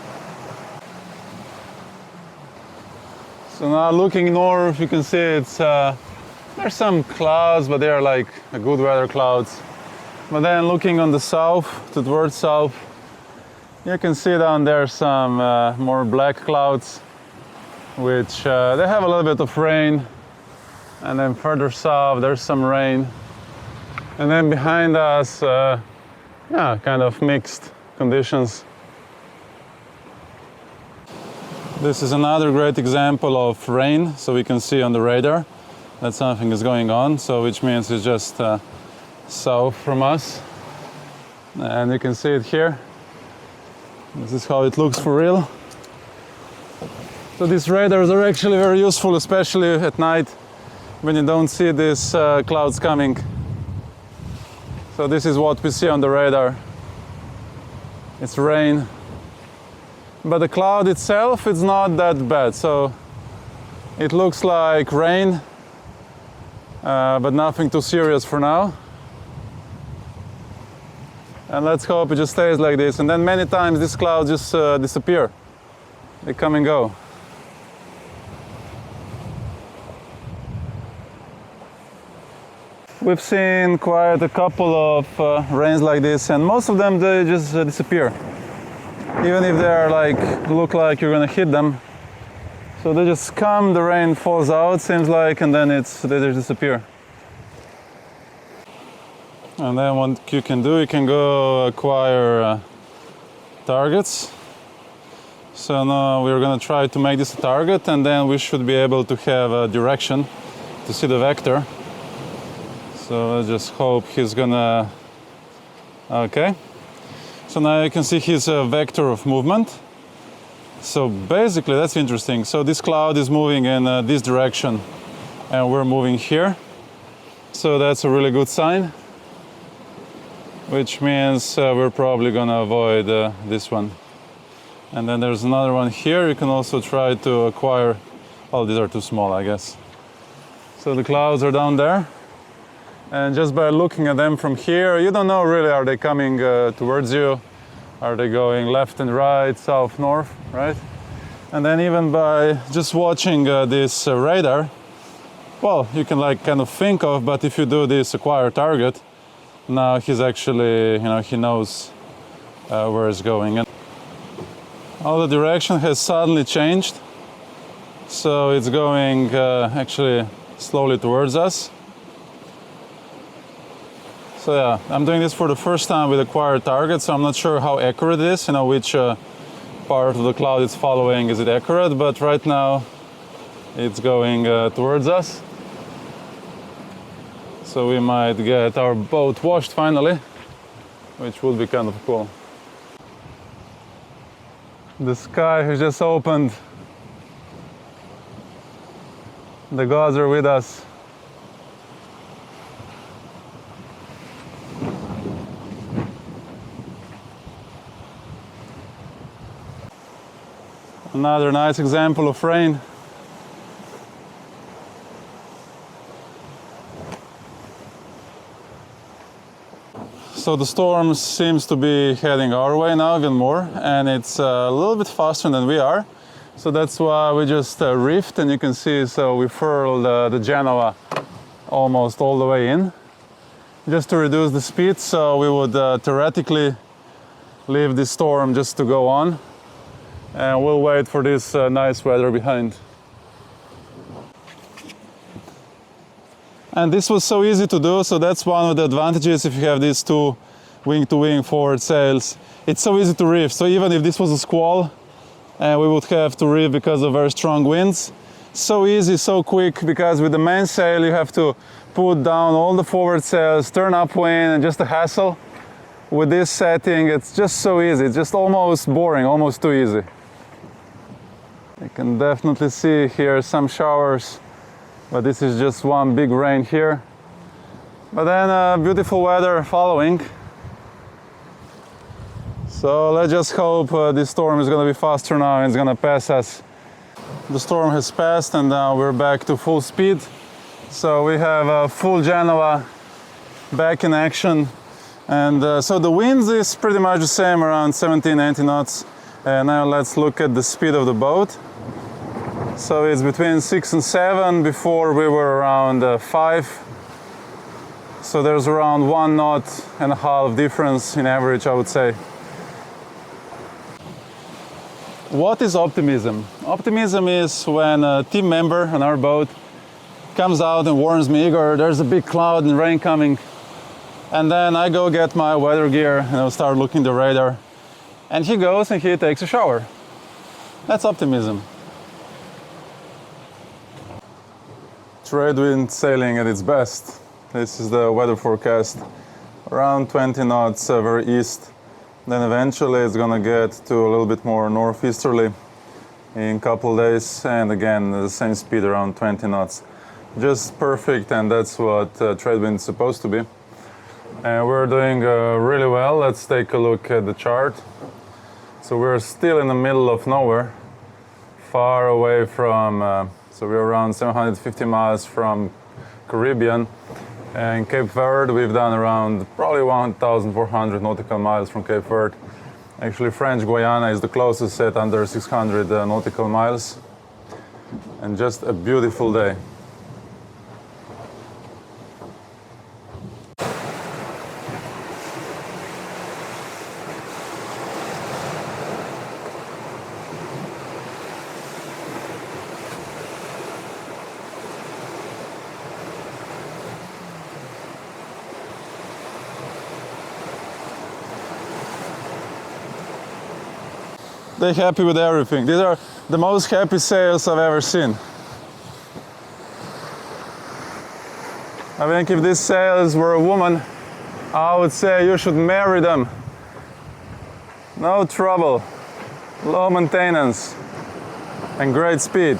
So now looking north, you can see it's there's some clouds, but they are like good weather clouds. But then looking on the south, towards south, you can see down there some more black clouds, which they have a little bit of rain. And then further south, there's some rain. And then behind us, yeah, kind of mixed conditions. This is another great example of rain. So we can see on the radar that something is going on. So which means it's just south from us. And you can see it here. This is how it looks for real. So these radars are actually very useful, especially at night when you don't see these clouds coming. So this is what we see on the radar. It's rain. But the cloud itself is not that bad. So it looks like rain, but nothing too serious for now. And let's hope it just stays like this. And then many times these clouds just disappear. They come and go. We've seen quite a couple of rains like this, and most of them they just disappear. Even if they are like look like you're gonna hit them, so they just come, the rain falls out, seems like, and then they just disappear. And then what you can do, you can go acquire targets. So now we're gonna try to make this a target, and then we should be able to have a direction to see the vector. So let's just hope he's gonna, okay. So now you can see his vector of movement. So basically that's interesting. So this cloud is moving in this direction and we're moving here. So that's a really good sign, which means we're probably gonna avoid this one. And then there's another one here. You can also try to acquire, oh, these are too small, I guess. So the clouds are down there. And just by looking at them from here, you don't know really, are they coming towards you? Are they going left and right, south, north, right? And then even by just watching this radar, well, you can like kind of think of, but if you do this acquire target, now he's actually, you know, he knows where it's going. And all the direction has suddenly changed. So it's going actually slowly towards us. So yeah, I'm doing this for the first time with acquired targets, so I'm not sure how accurate it is, you know, which part of the cloud it's following, is it accurate, but right now it's going towards us. So we might get our boat washed finally, which would be kind of cool. The sky has just opened. The gods are with us. Another nice example of rain. So the storm seems to be heading our way now even more, and it's a little bit faster than we are. So that's why we just reefed, and you can see, so we furled the Genoa almost all the way in, just to reduce the speed. So we would theoretically leave this storm just to go on. And we'll wait for this nice weather behind. And this was so easy to do, so that's one of the advantages if you have these two wing-to-wing forward sails. It's so easy to reef, so even if this was a squall, and we would have to reef because of very strong winds, so easy, so quick, because with the mainsail you have to put down all the forward sails, turn upwind, and just a hassle. With this setting, it's just so easy, it's just almost boring, almost too easy. You can definitely see here some showers, but this is just one big rain here. But then beautiful weather following. So let's just hope this storm is going to be faster now and it's going to pass us. The storm has passed and now we're back to full speed. So we have a full Genoa back in action. And so the winds is pretty much the same, around 17, 18 knots. And now let's look at the speed of the boat. So it's between 6 and 7, before we were around 5. So there's around 1 knot and a half difference in average, I would say. What is optimism? Optimism is when a team member on our boat comes out and warns me, Igor, there's a big cloud and rain coming. And then I go get my weather gear and I'll start looking the radar. And he goes and he takes a shower. That's optimism. Trade wind sailing at its best. This is the weather forecast. Around 20 knots very east. Then eventually it's gonna get to a little bit more northeasterly in a couple days. And again, the same speed, around 20 knots. Just perfect, and that's what trade wind is supposed to be. And we're doing really well. Let's take a look at the chart. So we're still in the middle of nowhere, far away from, so we're around 750 miles from Caribbean. And Cape Verde, we've done around probably 1,400 nautical miles from Cape Verde. Actually, French Guiana is the closest at under 600 nautical miles. And just a beautiful day. They're happy with everything. These are the most happy sails I've ever seen. I think if these sails were a woman, I would say you should marry them. No trouble, low maintenance, and great speed.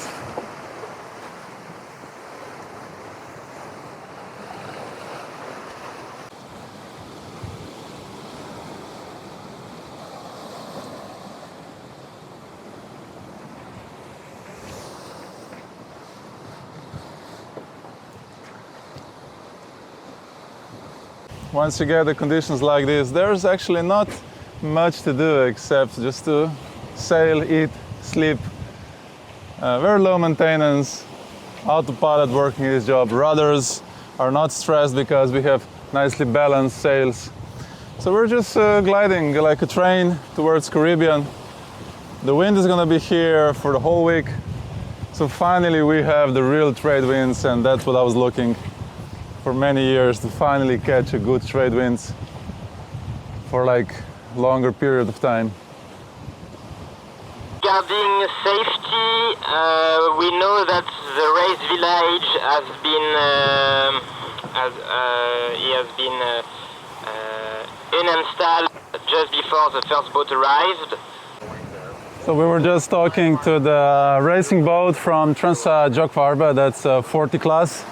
Once you get the conditions like this, there's actually not much to do except just to sail, eat, sleep. Very low maintenance, autopilot working his job. Rudders are not stressed because we have nicely balanced sails. So we're just gliding like a train towards Caribbean. The wind is gonna be here for the whole week. So finally we have the real trade winds, and that's what I was looking for many years, to finally catch a good trade winds for like longer period of time. Regarding safety, we know that the race village has been installed just before the first boat arrived. So we were just talking to the racing boat from Trans-Jacques-Vabre, that's 40 class.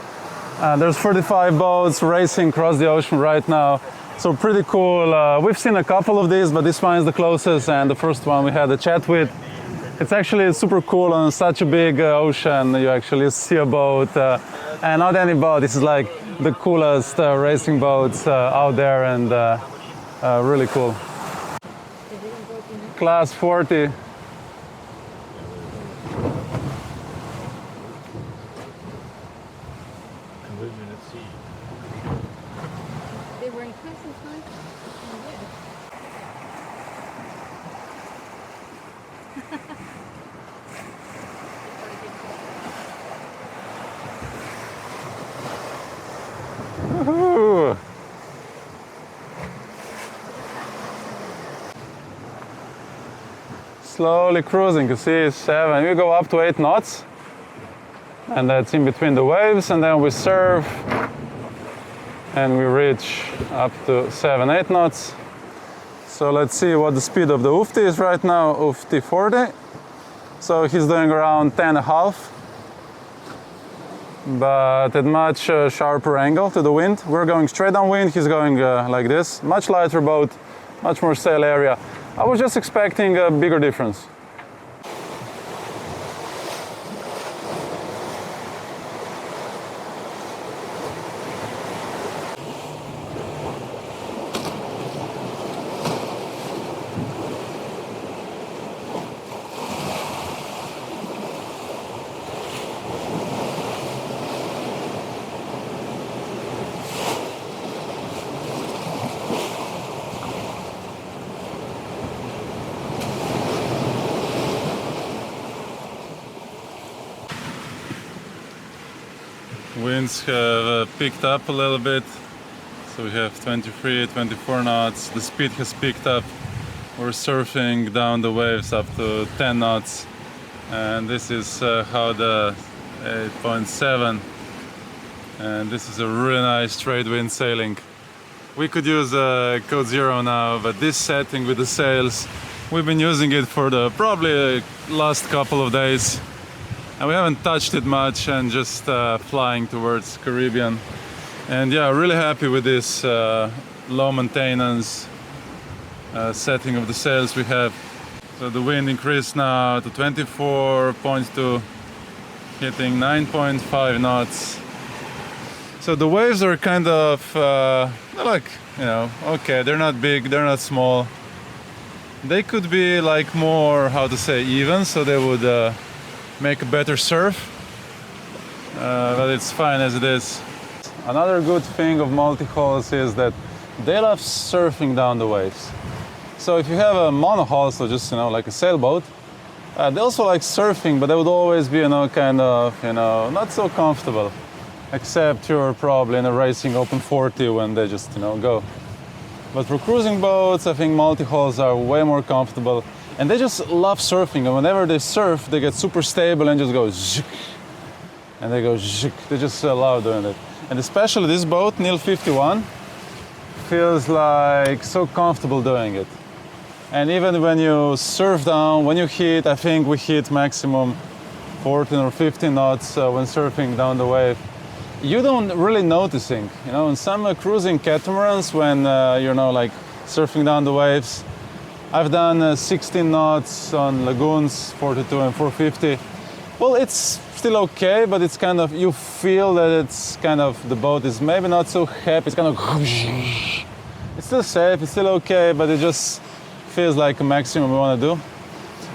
There's 35 boats racing across the ocean right now. So pretty cool. We've seen a couple of these, but this one is the closest, and the first one we had a chat with. It's actually super cool on such a big ocean. You actually see a boat, and not any boat. This is like the coolest racing boats out there, and really cool. Class 40. They were in constant contact. Woohoo! Slowly cruising, you see 7, we go up to 8 knots, and that's in between the waves, and then we surf and we reach up to 7-8 knots. So let's see what the speed of the Ufti is right now. Ufti 40, so he's doing around 10.5, but at much sharper angle to the wind. We're going straight downwind, he's going like this. Much lighter boat, much more sail area. I was just expecting a bigger difference. winds have picked up a little bit. So we have 23, 24 knots. The speed has picked up. We're surfing down the waves up to 10 knots. And this is how the 8.7. And this is a really nice trade wind sailing. We could use code 0 now, but this setting with the sails, we've been using it for the probably last couple of days. And we haven't touched it much and just flying towards Caribbean. And yeah, really happy with this low maintenance setting of the sails we have. So the wind increased now to 24.2, hitting 9.5 knots. So the waves are kind of they're like, you know, okay, they're not big, they're not small. They could be like more, how to say, even, so they would make a better surf. But it's fine as it is. Another good thing of multi-hulls is that they love surfing down the waves. So if you have a monohull, so just, you know, like a sailboat, they also like surfing, but they would always be, you know, kind of, you know, not so comfortable. Except you're probably in a racing open 40 when they just, you know, go. But for cruising boats, I think multi-hulls are way more comfortable. And they just love surfing, and whenever they surf, they get super stable and just go zhik. And they go zhik. They just love doing it. And especially this boat, Neel 51, feels like so comfortable doing it. And even when you surf down, when you hit, I think we hit maximum 14 or 15 knots when surfing down the wave. You don't really noticing, you know, in some cruising catamarans when you know, like surfing down the waves. I've done 16 knots on lagoons, 42 and 450. Well, it's still okay, but it's kind of, you feel that it's kind of, the boat is maybe not so happy. It's kind of, it's still safe, it's still okay, but it just feels like a maximum we want to do.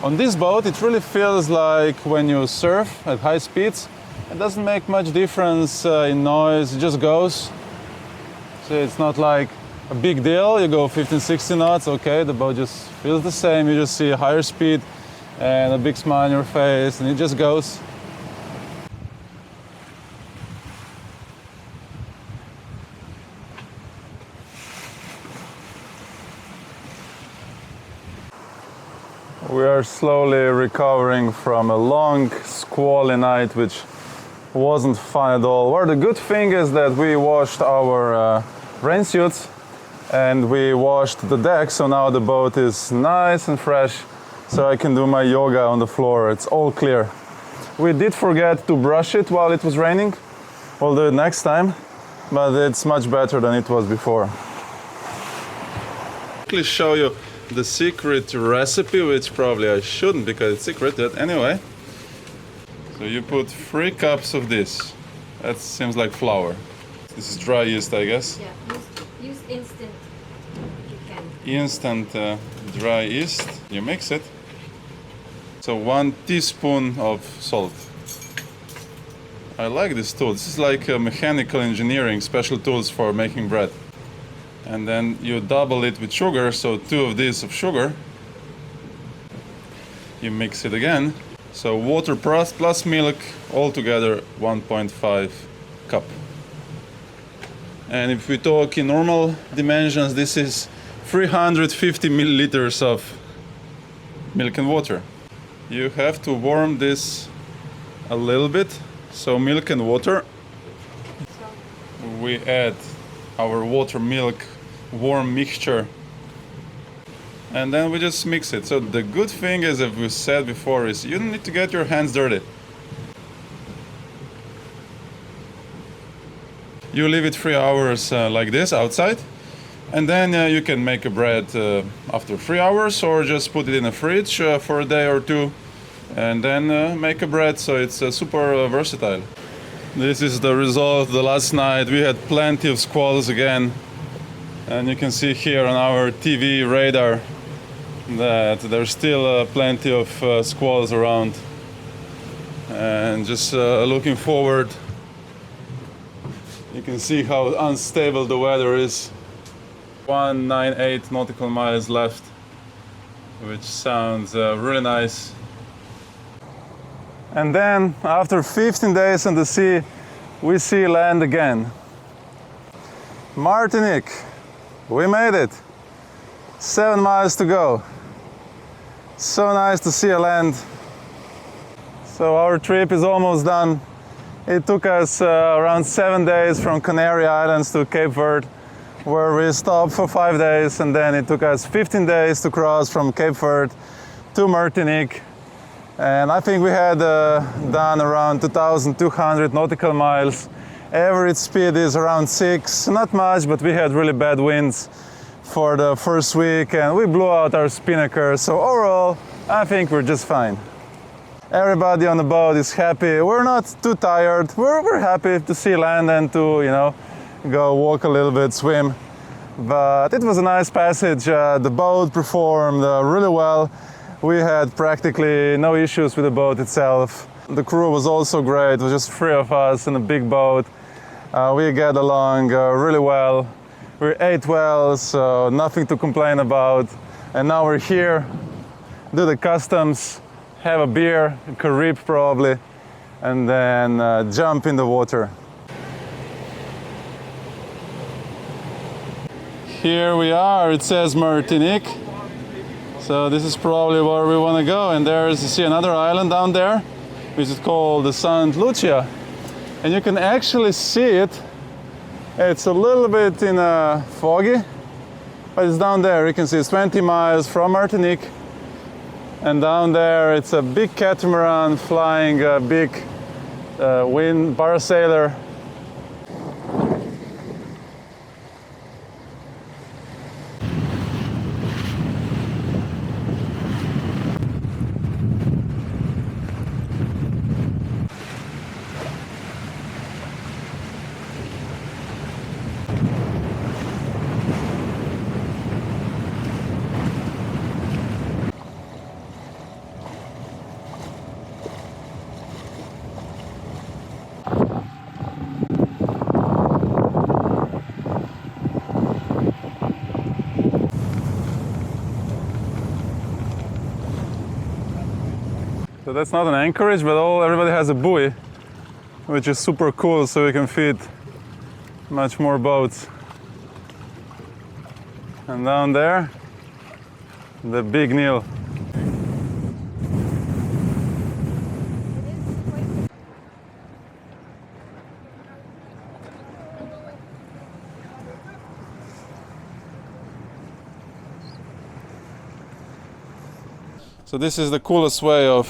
On this boat, it really feels like when you surf at high speeds, it doesn't make much difference in noise, it just goes. So it's not like a big deal, you go 15, 16 knots, okay, the boat just feels the same, you just see a higher speed and a big smile on your face, and it just goes. We are slowly recovering from a long, squally night, which wasn't fun at all. Well, the good thing is that we washed our rain suits and we washed the deck, so now the boat is nice and fresh, so I can do my yoga on the floor. It's all clear. We did forget to brush it while it was raining. We'll do it next time, but it's much better than it was before. Quickly show you the secret recipe, which probably I shouldn't because it's secret, but anyway. So you put 3 cups of this. That seems like flour. This is dry yeast, I guess. Yeah, use instant if you can. Instant dry yeast. You mix it. So 1 teaspoon of salt. I like this tool. This is like mechanical engineering, special tools for making bread. And then you double it with sugar, so 2 of these of sugar. You mix it again. So water plus milk, all together 1.5 cup. And if we talk in normal dimensions, this is 350 milliliters of milk and water. You have to warm this a little bit. So milk and water. We add our water milk warm mixture. And then we just mix it. So the good thing is, as we said before, is you don't need to get your hands dirty. You leave it 3 hours like this outside, and then you can make a bread after 3 hours, or just put it in a fridge for a day or 2, and then make a bread. So it's super versatile. This is the result of the last night. We had plenty of squalls again, and you can see here on our TV radar that there's still plenty of squalls around. And just looking forward, you can see how unstable the weather is. 198 nautical miles left, which sounds really nice. And then after 15 days on the sea, we see land again. Martinique, we made it. 7 miles to go. So nice to see a land. So our trip is almost done. It took us around 7 days from Canary Islands to Cape Verde, where we stopped for 5 days, and then it took us 15 days to cross from Cape Verde to Martinique. And I think we had done around 2,200 nautical miles. Average speed is around 6, not much, but we had really bad winds for the first week, and we blew out our spinnaker. So overall, I think we're just fine. Everybody on the boat is happy. We're not too tired. We're happy to see land and to, go walk a little bit, swim. But it was a nice passage. The boat performed really well. We had practically no issues with the boat itself. The crew was also great. It was just 3 of us in a big boat. We get along really well. We ate well, so nothing to complain about. And now we're here, do the customs, have a beer, a Carib probably, and then jump in the water. Here we are, it says Martinique. So this is probably where we want to go. And there's, you see another island down there, which is called the St. Lucia. And you can actually see it. It's a little bit foggy, but it's down there. You can see it's 20 miles from Martinique. And down there it's a big catamaran flying a big wind parasailer. So that's not an anchorage, but everybody has a buoy, which is super cool, so we can fit much more boats. And down there, the big Neel. So this is the coolest way of,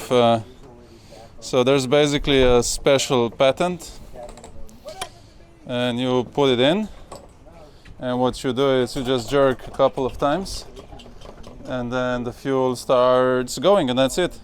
so there's basically a special patent, and you put it in, and what you do is you just jerk a couple of times, and then the fuel starts going, and that's it.